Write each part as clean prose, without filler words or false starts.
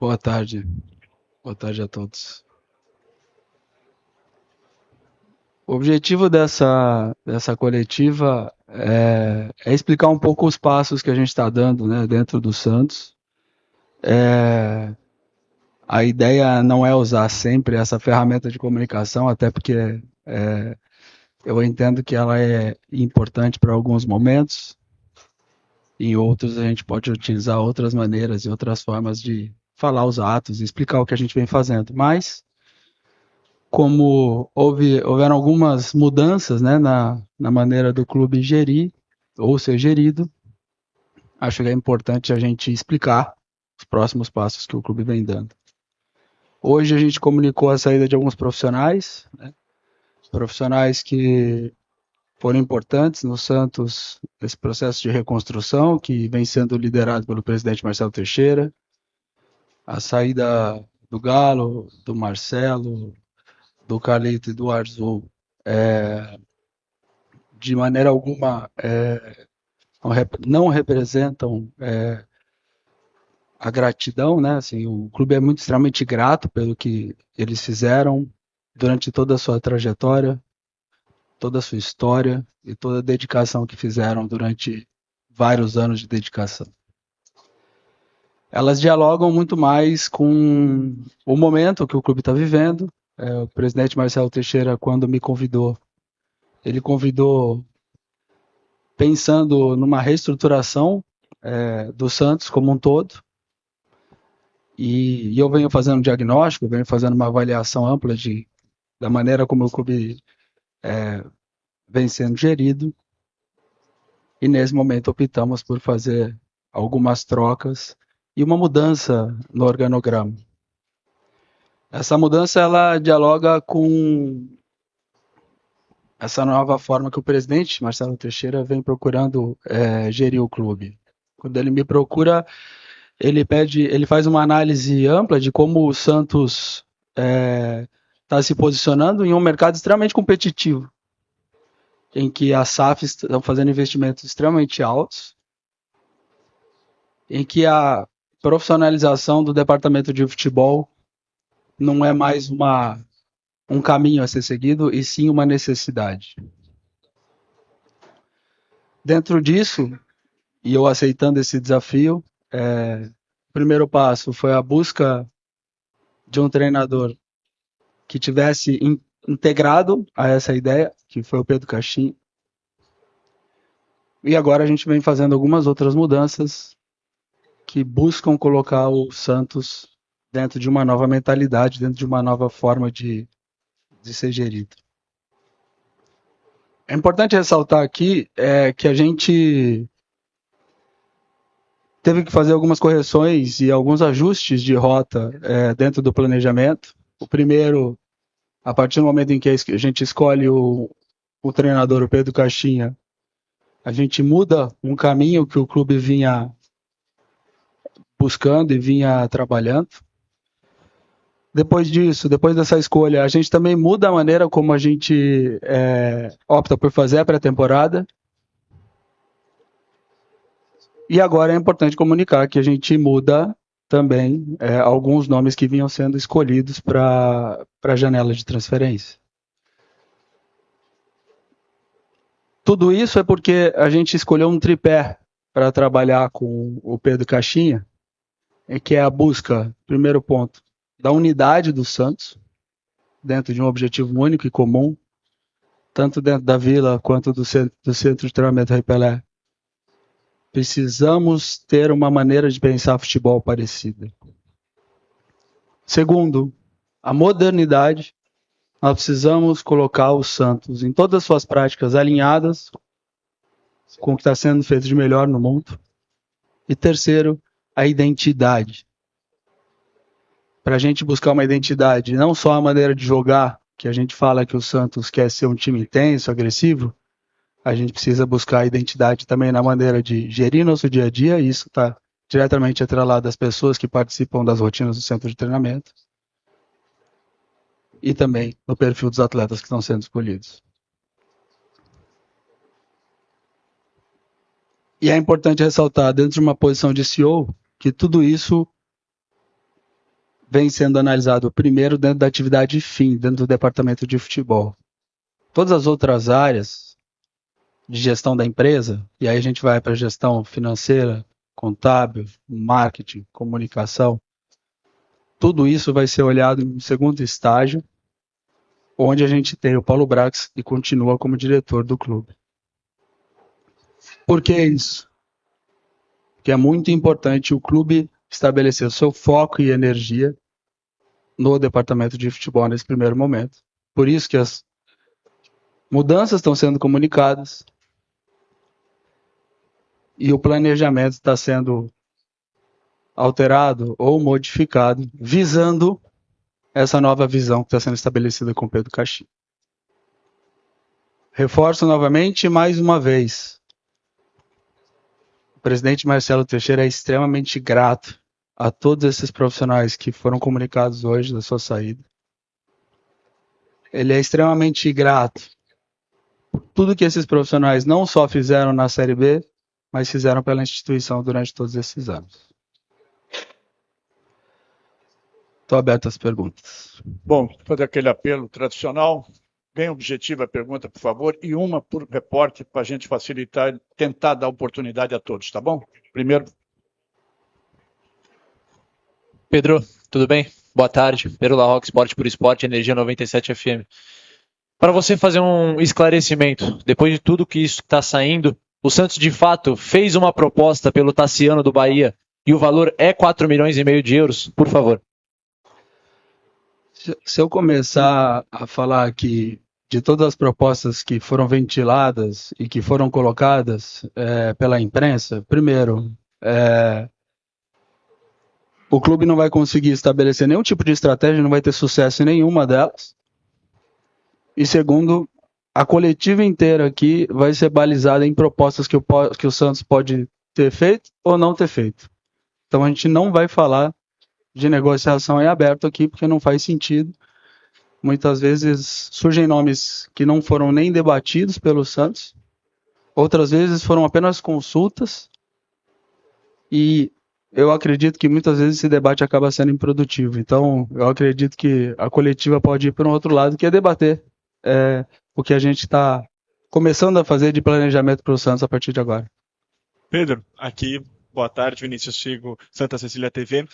Boa tarde. Boa tarde a todos. O objetivo dessa coletiva é explicar um pouco os passos que a gente está dando, né, dentro do Santos. A ideia não é usar sempre essa ferramenta de comunicação, até porque eu entendo que ela é importante para alguns momentos, em outros a gente pode utilizar outras maneiras e outras formas de falar os atos e explicar o que a gente vem fazendo. Mas como houveram algumas mudanças, né, na maneira do clube gerir ou ser gerido, acho que é importante a gente explicar os próximos passos que o clube vem dando. Hoje a gente comunicou a saída de alguns profissionais, né, profissionais que foram importantes no Santos, esse processo de reconstrução que vem sendo liderado pelo presidente Marcelo Teixeira, a saída do Galo, do Marcelo, do Carlito e do Arzu, de maneira alguma não representam a gratidão, né? Assim, o clube é muito extremamente grato pelo que eles fizeram durante toda a sua trajetória, toda a sua história e toda a dedicação que fizeram durante vários anos de dedicação. Elas dialogam muito mais com o momento que o clube está vivendo. O presidente Marcelo Teixeira, quando me convidou, ele convidou pensando numa reestruturação do Santos como um todo. E eu venho fazendo um diagnóstico, venho fazendo uma avaliação ampla da maneira como o clube vem sendo gerido. E nesse momento optamos por fazer algumas trocas e uma mudança no organograma. Essa mudança ela dialoga com essa nova forma que o presidente Marcelo Teixeira vem procurando gerir o clube. Quando ele me procura, ele faz uma análise ampla de como o Santos está se posicionando em um mercado extremamente competitivo, em que as SAFs estão fazendo investimentos extremamente altos, em que a profissionalização do departamento de futebol não é mais um caminho a ser seguido, e sim uma necessidade. Dentro disso, e eu aceitando esse desafio, o primeiro passo foi a busca de um treinador que tivesse integrado a essa ideia, que foi o Pedro Caixinha. E agora a gente vem fazendo algumas outras mudanças que buscam colocar o Santos dentro de uma nova mentalidade, dentro de uma nova forma de ser gerido. É importante ressaltar aqui que a gente teve que fazer algumas correções e alguns ajustes de rota dentro do planejamento. O primeiro, a partir do momento em que a gente escolhe o treinador, o Pedro Caixinha, a gente muda um caminho que o clube vinha buscando e vinha trabalhando. Depois disso, depois dessa escolha, a gente também muda a maneira como a gente opta por fazer a pré-temporada. E agora é importante comunicar que a gente muda também alguns nomes que vinham sendo escolhidos para a janela de transferência. Tudo isso é porque a gente escolheu um tripé para trabalhar com o Pedro Caixinha, que é a busca, primeiro ponto, da unidade do Santos, dentro de um objetivo único e comum, tanto dentro da Vila quanto do centro de treinamento Rei Pelé. Precisamos ter uma maneira de pensar futebol parecida. Segundo, a modernidade. Nós precisamos colocar o Santos em todas as suas práticas alinhadas com o que está sendo feito de melhor no mundo. E terceiro, a identidade. Para a gente buscar uma identidade, não só a maneira de jogar, que a gente fala que o Santos quer ser um time intenso, agressivo, a gente precisa buscar a identidade também na maneira de gerir nosso dia a dia, e isso está diretamente atrelado às pessoas que participam das rotinas do centro de treinamento e também no perfil dos atletas que estão sendo escolhidos. E é importante ressaltar, dentro de uma posição de CEO, que tudo isso vem sendo analisado primeiro dentro da atividade fim, dentro do departamento de futebol. Todas as outras áreas de gestão da empresa, e aí a gente vai para a gestão financeira, contábil, marketing, comunicação, tudo isso vai ser olhado em um segundo estágio, onde a gente tem o Paulo Brax e continua como diretor do clube. Por que isso? Porque é muito importante o clube estabelecer o seu foco e energia no departamento de futebol nesse primeiro momento. Por isso que as mudanças estão sendo comunicadas e o planejamento está sendo alterado ou modificado, visando essa nova visão que está sendo estabelecida com Pedro Caixinha. Reforço novamente, mais uma vez, o presidente Marcelo Teixeira é extremamente grato a todos esses profissionais que foram comunicados hoje da sua saída. Ele é extremamente grato por tudo que esses profissionais não só fizeram na Série B, mas fizeram pela instituição durante todos esses anos. Estou aberto às perguntas. Bom, vou fazer aquele apelo tradicional. Bem objetiva a pergunta, por favor, e uma por repórter para a gente facilitar, tentar dar oportunidade a todos, tá bom? Primeiro. Pedro, tudo bem? Boa tarde. Pedro Larroque, Esporte por Esporte, Energia 97 FM. Para você fazer um esclarecimento, depois de tudo que isso está saindo, o Santos de fato fez uma proposta pelo Tassiano do Bahia e o valor é 4,5 milhões de euros, por favor. Se eu começar a falar aqui de todas as propostas que foram ventiladas e que foram colocadas pela imprensa, primeiro, o clube não vai conseguir estabelecer nenhum tipo de estratégia, não vai ter sucesso em nenhuma delas. E segundo, a coletiva inteira aqui vai ser balizada em propostas que o Santos pode ter feito ou não ter feito. Então a gente não vai falar de negociação em aberto aqui, porque não faz sentido. Muitas vezes surgem nomes que não foram nem debatidos pelo Santos, outras vezes foram apenas consultas, e eu acredito que muitas vezes esse debate acaba sendo improdutivo. Então, eu acredito que a coletiva pode ir para um outro lado, que é debater o que a gente está começando a fazer de planejamento para o Santos a partir de agora. Pedro, aqui, boa tarde, Vinícius Figo, Santa Cecília TV.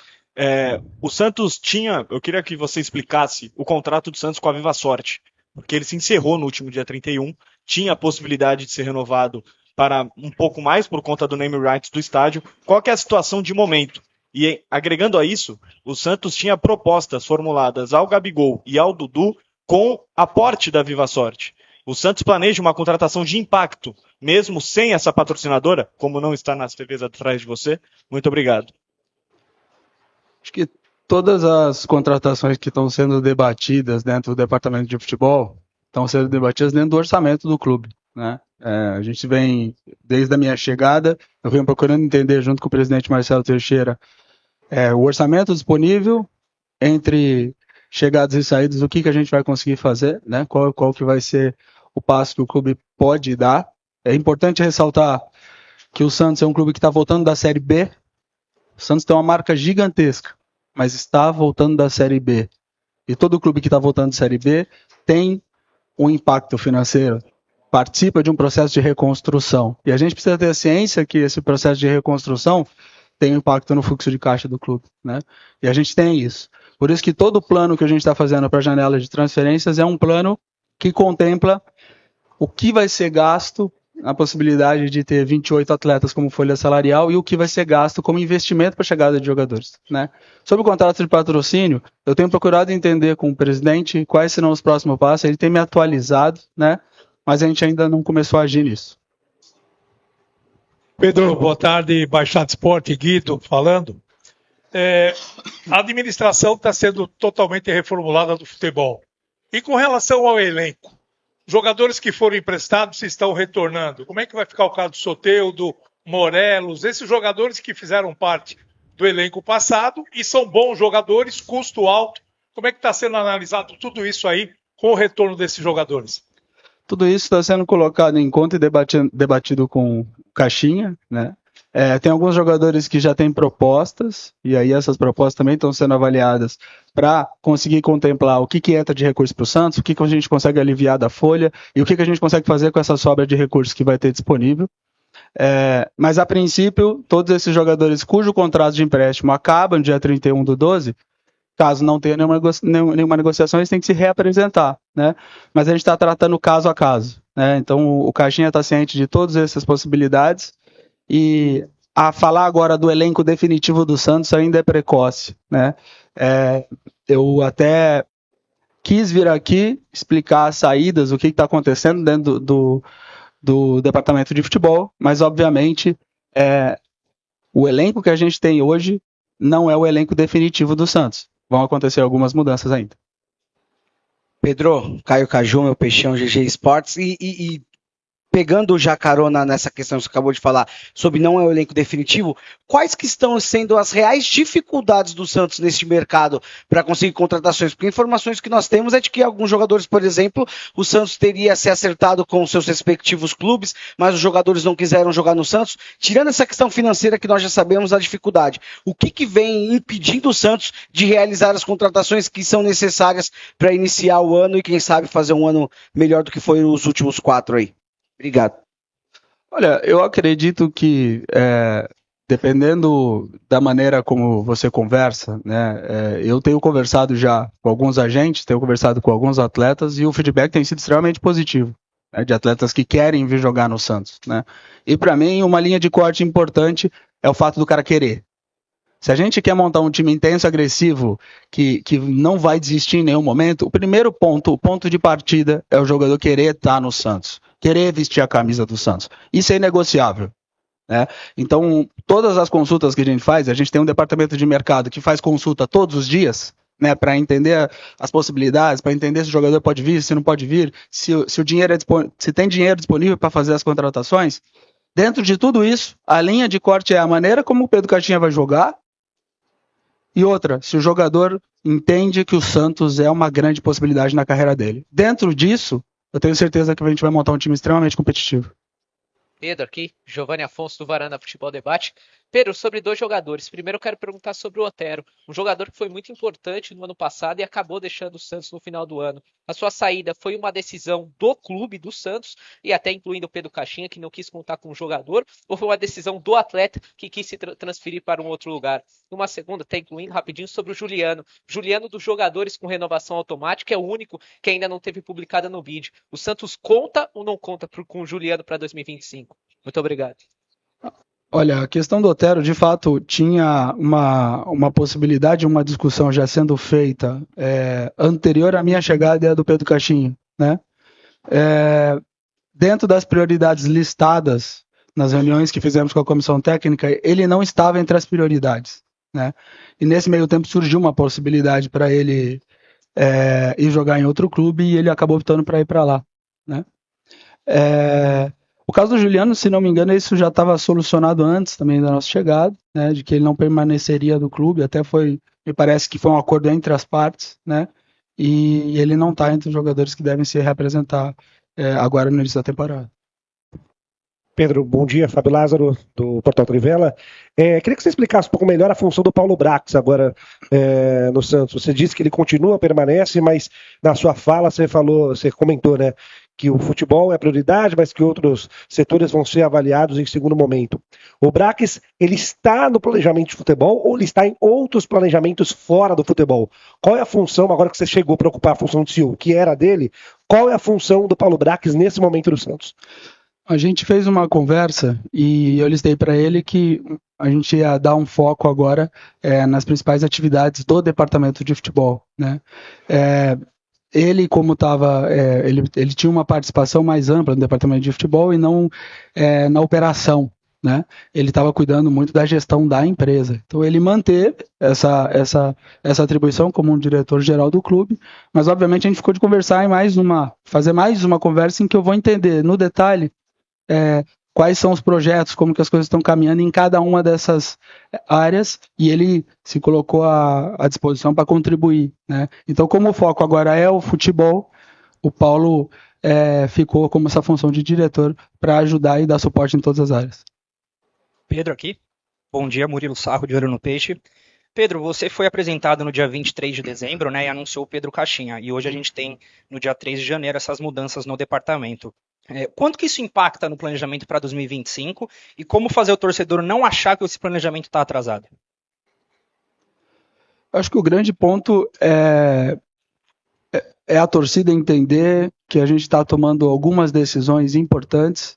O Santos tinha, eu queria que você explicasse o contrato do Santos com a Viva Sorte, porque ele se encerrou no último dia 31, tinha a possibilidade de ser renovado para um pouco mais por conta do name rights do estádio. Qual que é a situação de momento? E agregando a isso, o Santos tinha propostas formuladas ao Gabigol e ao Dudu com aporte da Viva Sorte. O Santos planeja uma contratação de impacto, mesmo sem essa patrocinadora, como não está nas TVs atrás de você? Muito obrigado. Acho que todas as contratações que estão sendo debatidas dentro do departamento de futebol estão sendo debatidas dentro do orçamento do clube, né? A gente vem, desde a minha chegada, eu venho procurando entender junto com o presidente Marcelo Teixeira o orçamento disponível entre chegadas e saídas, o que a gente vai conseguir fazer, né? Qual que vai ser o passo que o clube pode dar. É importante ressaltar que o Santos é um clube que está voltando da Série B. O Santos tem uma marca gigantesca, mas está voltando da Série B. E todo clube que está voltando da Série B tem um impacto financeiro, participa de um processo de reconstrução. E a gente precisa ter a ciência que esse processo de reconstrução tem um impacto no fluxo de caixa do clube, né? E a gente tem isso. Por isso que todo o plano que a gente está fazendo para a janela de transferências é um plano que contempla o que vai ser gasto, a possibilidade de ter 28 atletas como folha salarial e o que vai ser gasto como investimento para a chegada de jogadores, né? Sobre o contrato de patrocínio, eu tenho procurado entender com o presidente quais serão os próximos passos, ele tem me atualizado, né? Mas a gente ainda não começou a agir nisso. Pedro, boa tarde, Baixada Esporte, Guido falando. A administração está sendo totalmente reformulada do futebol. E com relação ao elenco, jogadores que foram emprestados estão retornando. Como é que vai ficar o caso do Soteldo, Morelos, esses jogadores que fizeram parte do elenco passado e são bons jogadores, custo alto. Como é que está sendo analisado tudo isso aí com o retorno desses jogadores? Tudo isso está sendo colocado em conta e debatido com Caixinha, né? Tem alguns jogadores que já têm propostas, e aí essas propostas também estão sendo avaliadas para conseguir contemplar o que entra de recurso para o Santos, o que a gente consegue aliviar da folha e o que a gente consegue fazer com essa sobra de recursos que vai ter disponível. Mas, a princípio, todos esses jogadores cujo contrato de empréstimo acaba no dia 31/12, caso não tenha nenhuma negociação, eles têm que se reapresentar, né? Mas a gente está tratando caso a caso, né? Então, o Caixinha está ciente de todas essas possibilidades e a falar agora do elenco definitivo do Santos ainda é precoce, né? Eu até quis vir aqui explicar as saídas, o que está acontecendo dentro do departamento de futebol, mas obviamente o elenco que a gente tem hoje não é o elenco definitivo do Santos. Vão acontecer algumas mudanças ainda. Pedro, Caio Caju, meu peixão, GG Esportes, e pegando já carona nessa questão que você acabou de falar, sobre não é o elenco definitivo, quais que estão sendo as reais dificuldades do Santos neste mercado para conseguir contratações? Porque informações que nós temos é de que alguns jogadores, por exemplo, o Santos teria se acertado com seus respectivos clubes, mas os jogadores não quiseram jogar no Santos. Tirando essa questão financeira que nós já sabemos a dificuldade, o que vem impedindo o Santos de realizar as contratações que são necessárias para iniciar o ano e quem sabe fazer um ano melhor do que foi os últimos 4 aí? Obrigado. Olha, eu acredito que, dependendo da maneira como você conversa, né, eu tenho conversado já com alguns agentes, tenho conversado com alguns atletas e o feedback tem sido extremamente positivo, né, de atletas que querem vir jogar no Santos, né? E para mim, uma linha de corte importante é o fato do cara querer. Se a gente quer montar um time intenso, agressivo, que não vai desistir em nenhum momento, o primeiro ponto, o ponto de partida é o jogador querer estar no Santos, querer vestir a camisa do Santos. Isso é inegociável, né? Então, todas as consultas que a gente tem um departamento de mercado que faz consulta todos os dias, né, para entender as possibilidades, para entender se o jogador pode vir, se não pode vir, se o dinheiro se tem dinheiro disponível para fazer as contratações. Dentro de tudo isso, a linha de corte é a maneira como o Pedro Caixinha vai jogar. E outra, se o jogador entende que o Santos é uma grande possibilidade na carreira dele. Dentro disso, eu tenho certeza que a gente vai montar um time extremamente competitivo. Pedro aqui, Giovanni Afonso do Varanda Futebol Debate. Pedro, sobre 2 jogadores. Primeiro eu quero perguntar sobre o Otero, um jogador que foi muito importante no ano passado e acabou deixando o Santos no final do ano. A sua saída foi uma decisão do clube, do Santos, e até incluindo o Pedro Caixinha, que não quis contar com o jogador, ou foi uma decisão do atleta que quis se transferir para um outro lugar? Uma segunda, até incluindo rapidinho, sobre o Juliano. Juliano, dos jogadores com renovação automática, é o único que ainda não teve publicada no bid. O Santos conta ou não conta com o Juliano para 2025? Muito obrigado. Olha, a questão do Otero, de fato, tinha uma possibilidade, uma discussão já sendo feita anterior à minha chegada e à do Pedro Caixinha, né? Dentro das prioridades listadas nas reuniões que fizemos com a comissão técnica, ele não estava entre as prioridades, né? E nesse meio tempo surgiu uma possibilidade para ele ir jogar em outro clube e ele acabou optando para ir para lá, né? O caso do Juliano, se não me engano, isso já estava solucionado antes também da nossa chegada, né, de que ele não permaneceria do clube, até me parece que foi um acordo entre as partes, né, e ele não está entre os jogadores que devem se representar agora no início da temporada. Pedro, bom dia, Fábio Lázaro, do Portal Trivela. Queria que você explicasse um pouco melhor a função do Paulo Brax agora no Santos. Você disse que ele continua, permanece, mas na sua fala você comentou, né, que o futebol é prioridade, mas que outros setores vão ser avaliados em segundo momento. O Brax, ele está no planejamento de futebol ou ele está em outros planejamentos fora do futebol? Qual é a função, agora que você chegou para ocupar a função de CEO, que era dele, qual é a função do Paulo Brax nesse momento do Santos? A gente fez uma conversa e eu listei para ele que a gente ia dar um foco agora nas principais atividades do departamento de futebol, né? Ele, como estava, ele tinha uma participação mais ampla no departamento de futebol e não na operação, né? Ele estava cuidando muito da gestão da empresa. Então ele manteve essa atribuição como um diretor-geral do clube, mas obviamente a gente ficou de conversar fazer mais uma conversa em que eu vou entender no detalhe quais são os projetos, como que as coisas estão caminhando em cada uma dessas áreas, e ele se colocou à disposição para contribuir, né? Então, como o foco agora é o futebol, o Paulo ficou como essa função de diretor para ajudar e dar suporte em todas as áreas. Pedro aqui. Bom dia, Murilo Sarro, de Olho no Peixe. Pedro, você foi apresentado no dia 23 de dezembro, né, e anunciou o Pedro Caixinha. E hoje a gente tem, no dia 3 de janeiro, essas mudanças no departamento. Quanto que isso impacta no planejamento para 2025 e como fazer o torcedor não achar que esse planejamento está atrasado? Acho que o grande ponto é a torcida entender que a gente está tomando algumas decisões importantes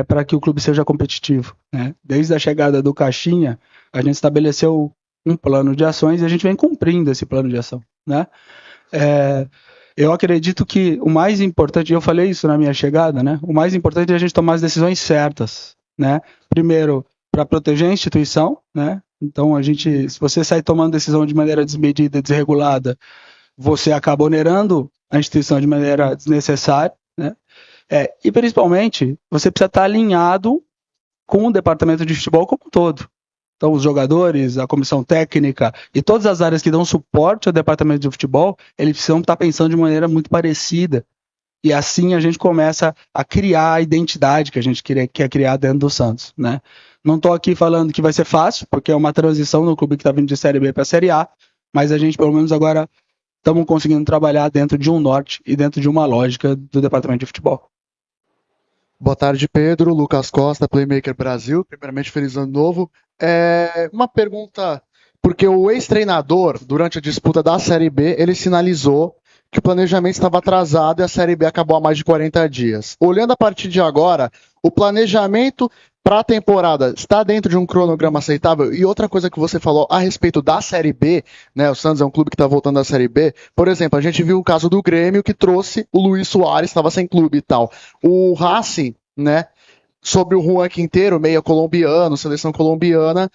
para que o clube seja competitivo, né? Desde a chegada do Caixinha, a gente estabeleceu um plano de ações e a gente vem cumprindo esse plano de ação, né? Eu acredito que o mais importante, eu falei isso na minha chegada, né? O mais importante é a gente tomar as decisões certas, né? Primeiro, para proteger a instituição, né? Então, se você sai tomando decisão de maneira desmedida, desregulada, você acaba onerando a instituição de maneira desnecessária, né? E principalmente, você precisa estar alinhado com o departamento de futebol como um todo. Então, os jogadores, a comissão técnica e todas as áreas que dão suporte ao departamento de futebol, eles precisam estar pensando de maneira muito parecida. E assim a gente começa a criar a identidade que a gente quer criar dentro do Santos, né? Não estou aqui falando que vai ser fácil, porque é uma transição no clube que está vindo de Série B para Série A, mas a gente, pelo menos agora, estamos conseguindo trabalhar dentro de um norte e dentro de uma lógica do departamento de futebol. Boa tarde, Pedro. Lucas Costa, Playmaker Brasil. Primeiramente, feliz ano novo. Uma pergunta, porque o ex-treinador, durante a disputa da Série B, ele sinalizou que o planejamento estava atrasado e a Série B acabou há mais de 40 dias. Olhando a partir de agora, o planejamento para a temporada está dentro de um cronograma aceitável? E outra coisa que você falou a respeito da Série B, né? O Santos é um clube que está voltando à Série B. Por exemplo, a gente viu o caso do Grêmio que trouxe o Luiz Soares, estava sem clube e tal. O Racing, né? Sobre o Juan Quinteiro, meia colombiano, seleção colombiana,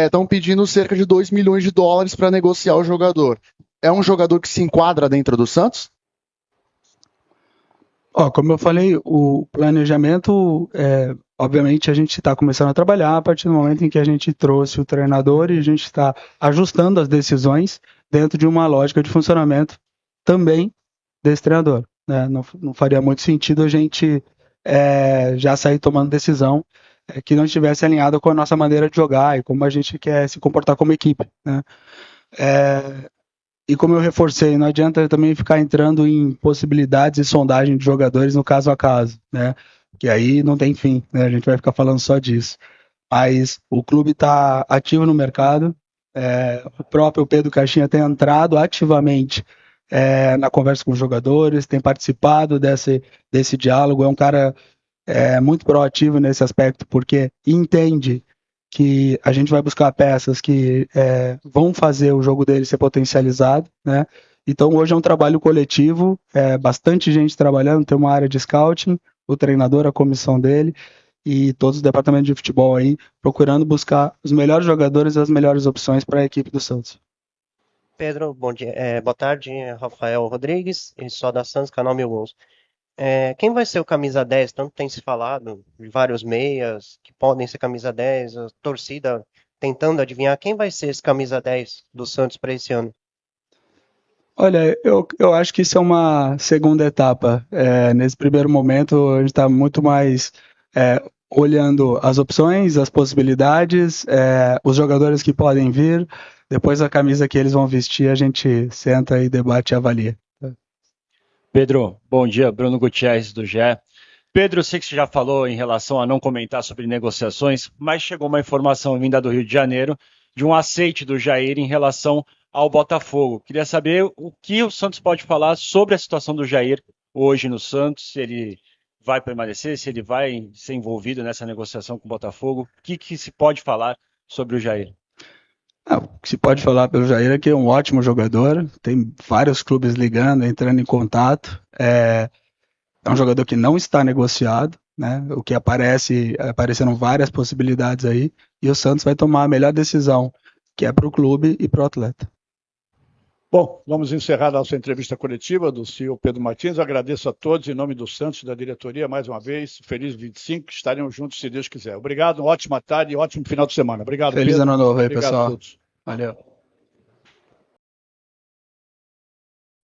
estão pedindo cerca de 2 milhões de dólares para negociar o jogador. É um jogador que se enquadra dentro do Santos? Como eu falei, o planejamento, obviamente a gente está começando a trabalhar a partir do momento em que a gente trouxe o treinador e a gente está ajustando as decisões dentro de uma lógica de funcionamento também desse treinador, né? Não faria muito sentido a gente já sair tomando decisão que não estivesse alinhada com a nossa maneira de jogar e como a gente quer se comportar como equipe, né? E como eu reforcei, não adianta também ficar entrando em possibilidades e sondagem de jogadores no caso a caso, né? Que aí não tem fim, né? A gente vai ficar falando só disso. Mas o clube está ativo no mercado, o próprio Pedro Caixinha tem entrado ativamente na conversa com os jogadores, tem participado desse diálogo, é um cara muito proativo nesse aspecto, porque entende que a gente vai buscar peças que vão fazer o jogo dele ser potencializado, né? Então hoje é um trabalho coletivo, bastante gente trabalhando, tem uma área de scouting, o treinador, a comissão dele e todos os departamentos de futebol aí procurando buscar os melhores jogadores e as melhores opções para a equipe do Santos. Pedro, bom dia. Boa tarde, Rafael Rodrigues, só da Santos, canal Mil Gols. Quem vai ser o camisa 10? Tanto tem se falado de vários meias que podem ser camisa 10, a torcida tentando adivinhar quem vai ser esse camisa 10 do Santos para esse ano. Olha, eu acho que isso é uma segunda etapa. Nesse primeiro momento, a gente está muito mais olhando as opções, as possibilidades, os jogadores que podem vir. Depois a camisa que eles vão vestir, a gente senta e debate e avalia. Pedro, bom dia. Bruno Gutierrez, do GE. Pedro, eu sei que você já falou em relação a não comentar sobre negociações, mas chegou uma informação vinda do Rio de Janeiro de um aceite do Jair em relação ao Botafogo. Queria saber o que o Santos pode falar sobre a situação do Jair hoje no Santos, se ele vai permanecer, se ele vai ser envolvido nessa negociação com o Botafogo. O que se pode falar sobre o Jair? O que se pode falar pelo Jair é que é um ótimo jogador, tem vários clubes ligando, entrando em contato, é um jogador que não está negociado, né? O que apareceram várias possibilidades aí, e o Santos vai tomar a melhor decisão, que é para o clube e para o atleta. Bom, vamos encerrar a nossa entrevista coletiva do CEO Pedro Martins. Agradeço a todos em nome do Santos e da diretoria mais uma vez. Feliz 25, estaremos juntos se Deus quiser. Obrigado, ótima tarde e ótimo final de semana. Obrigado, Feliz Pedro. ano novo aí, Obrigado pessoal. A todos. Valeu.